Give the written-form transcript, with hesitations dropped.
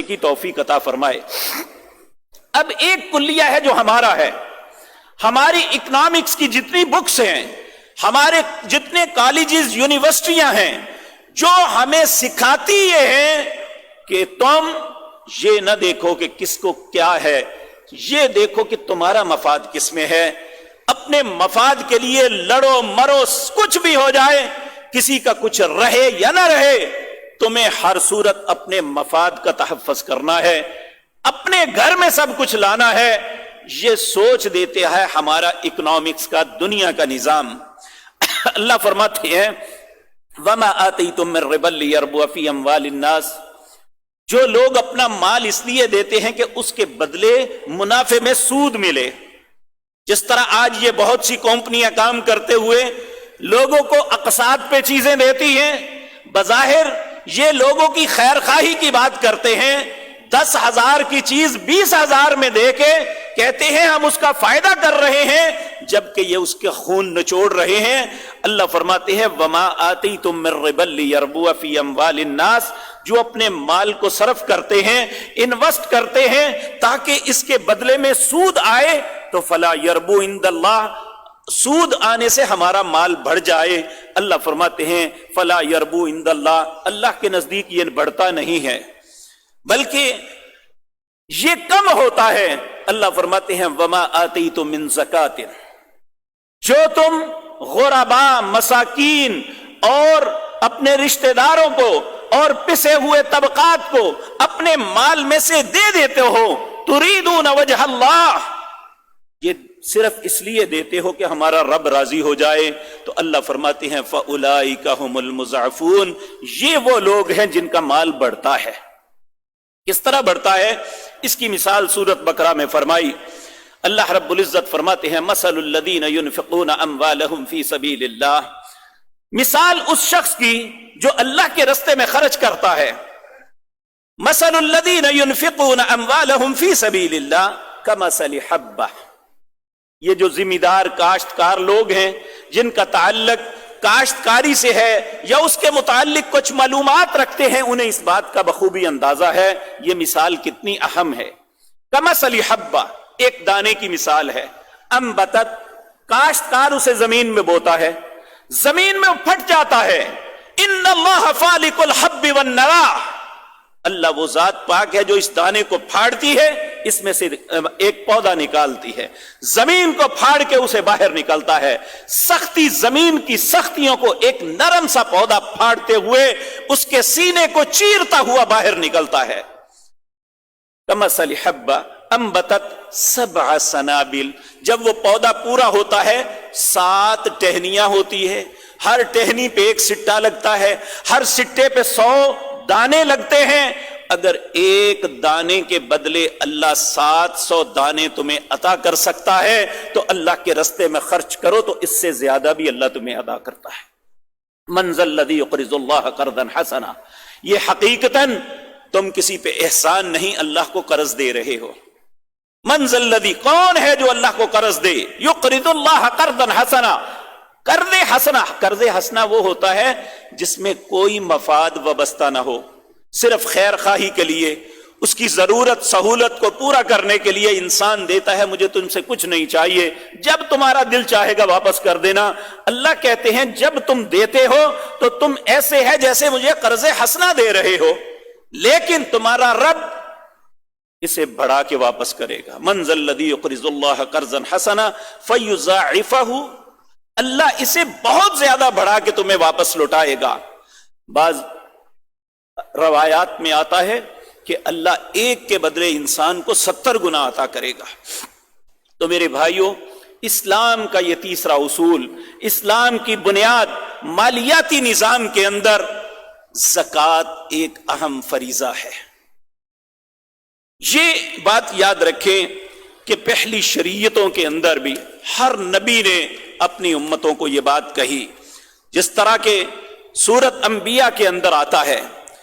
کی توفیق عطا فرمائے۔ اب ایک کلیہ ہے جو ہمارا ہے، ہماری اکنامکس کی جتنی بکس ہیں، ہمارے جتنے کالجز یونیورسٹیاں ہیں، جو ہمیں سکھاتی یہ ہے کہ تم یہ نہ دیکھو کہ کس کو کیا ہے، یہ دیکھو کہ تمہارا مفاد کس میں ہے، اپنے مفاد کے لیے لڑو مرو، کچھ بھی ہو جائے، کسی کا کچھ رہے یا نہ رہے، تمہیں ہر صورت اپنے مفاد کا تحفظ کرنا ہے، اپنے گھر میں سب کچھ لانا ہے۔ یہ سوچ دیتے ہیں ہمارا اکنامکس کا، دنیا کا نظام۔ اللہ فرماتے ہیں وَمَا آتَيْتُم مِّن رِّبًا لِّيَرْبُوَ فِي أَمْوَالِ النَّاسِ، جو لوگ اپنا مال اس لیے دیتے ہیں کہ اس کے بدلے منافع میں سود ملے، جس طرح آج یہ بہت سی کمپنیاں کام کرتے ہوئے لوگوں کو اقساط پہ چیزیں دیتی ہیں، بظاہر یہ لوگوں کی خیر خواہی کی بات کرتے ہیں، 10,000 کی چیز 20,000 میں دے کے کہتے ہیں ہم اس کا فائدہ کر رہے ہیں، جبکہ یہ اس کے خون نچوڑ رہے ہیں۔ اللہ فرماتے ہیں وَمَا آتَيْتُم مِّن رِّبًا لِّيَرْبُوَ فِي أَمْوَالِ النَّاسِ، جو اپنے مال کو صرف کرتے ہیں، انویسٹ کرتے ہیں تاکہ اس کے بدلے میں سود آئے، تو فلا یربو عند اللہ، سود آنے سے ہمارا مال بڑھ جائے۔ اللہ فرماتے ہیں فلا یربو عند اللہ، اللہ کے نزدیک یہ بڑھتا نہیں ہے بلکہ یہ کم ہوتا ہے۔ اللہ فرماتے ہیں وَمَا آتَيْتُم مِّن زَكَاةٍ، جو تم غرباء، مساکین اور اپنے رشتہ داروں کو اور پسے ہوئے طبقات کو اپنے مال میں سے دے دیتے ہو، تُرِيدُونَ وَجْهَ اللَّهِ، یہ صرف اس لیے دیتے ہو کہ ہمارا رب راضی ہو جائے، تو اللہ فرماتے ہیں فَأُولَئِكَ هُمُ الْمُضْعَفُونَ، یہ وہ لوگ ہیں جن کا مال بڑھتا ہے۔ کس طرح بڑھتا ہے؟ اس کی مثال سورۃ بقرہ میں فرمائی۔ اللہ رب العزت فرماتے ہیں مثل الذین ينفقون اموالهم فی سبیل اللہ، مثال اس شخص کی جو اللہ کے رستے میں خرچ کرتا ہے۔ مثل الذین ينفقون اموالهم فی سبیل اللہ کمثل حبہ، یہ جو ذمہ دار کاشتکار لوگ ہیں جن کا تعلق کاشتکاری سے ہے یا اس کے متعلق کچھ معلومات رکھتے ہیں، انہیں اس بات کا بخوبی اندازہ ہے یہ مثال کتنی اہم ہے۔ کمثل حبہ، ایک دانے کی مثال ہے، انبتت، کاشتکار اسے زمین میں بوتا ہے، زمین میں پھٹ جاتا ہے، ان اللہ فالق الحب والنوى، اللہ وہ ذات پاک ہے جو اس دانے کو پھاڑتی ہے، اس میں سے ایک پودا نکالتی ہے، زمین کو پھاڑ کے اسے باہر نکلتا ہے، سختی زمین کی سختیوں کو ایک نرم سا پودا پھاڑتے ہوئے اس کے سینے کو چیرتا ہوا باہر نکلتا ہے۔ کمثل حبہ انبتت 7 سنابل، جب وہ پودا پورا ہوتا ہے 7 ٹہنیاں ہوتی ہے، ہر ٹہنی پہ ایک سٹا لگتا ہے، ہر سٹے پہ 100 دانے لگتے ہیں، اگر ایک دانے کے بدلے اللہ 700 دانے تمہیں عطا کر سکتا ہے تو اللہ کے رستے میں خرچ کرو، تو اس سے زیادہ بھی اللہ تمہیں عطا کرتا ہے۔ من ذا الذی یقرض اللہ قرضا حسنا، یہ حقیقتاً تم کسی پہ احسان نہیں، اللہ کو قرض دے رہے ہو۔ من ذا الذی، کون ہے جو اللہ کو قرض دے؟ یقرض اللہ قرضا حسنا، قرض حسنا، قرض حسنا وہ ہوتا ہے جس میں کوئی مفاد وابستہ نہ ہو، صرف خیر خواہی کے لیے، اس کی ضرورت سہولت کو پورا کرنے کے لیے انسان دیتا ہے، مجھے تم سے کچھ نہیں چاہیے، جب تمہارا دل چاہے گا واپس کر دینا۔ اللہ کہتے ہیں جب تم دیتے ہو تو تم ایسے ہے جیسے مجھے قرض حسنا دے رہے ہو، لیکن تمہارا رب اسے بڑھا کے واپس کرے گا۔ من ذا الذی یقرض اللہ قرضا حسنا فیضاعفہ، اللہ اسے بہت زیادہ بڑھا کے تمہیں واپس لوٹائے گا۔ بعض روایات میں آتا ہے کہ اللہ ایک کے بدلے انسان کو 70 گنا عطا کرے گا۔ تو میرے بھائیوں، اسلام کا یہ تیسرا اصول، اسلام کی بنیاد، مالیاتی نظام کے اندر زکوٰۃ ایک اہم فریضہ ہے۔ یہ بات یاد رکھیں کہ پہلی شریعتوں کے اندر بھی ہر نبی نے اپنی امتوں کو یہ بات کہی، جس طرح کہ سورۃ انبیاء کے اندر آتا ہے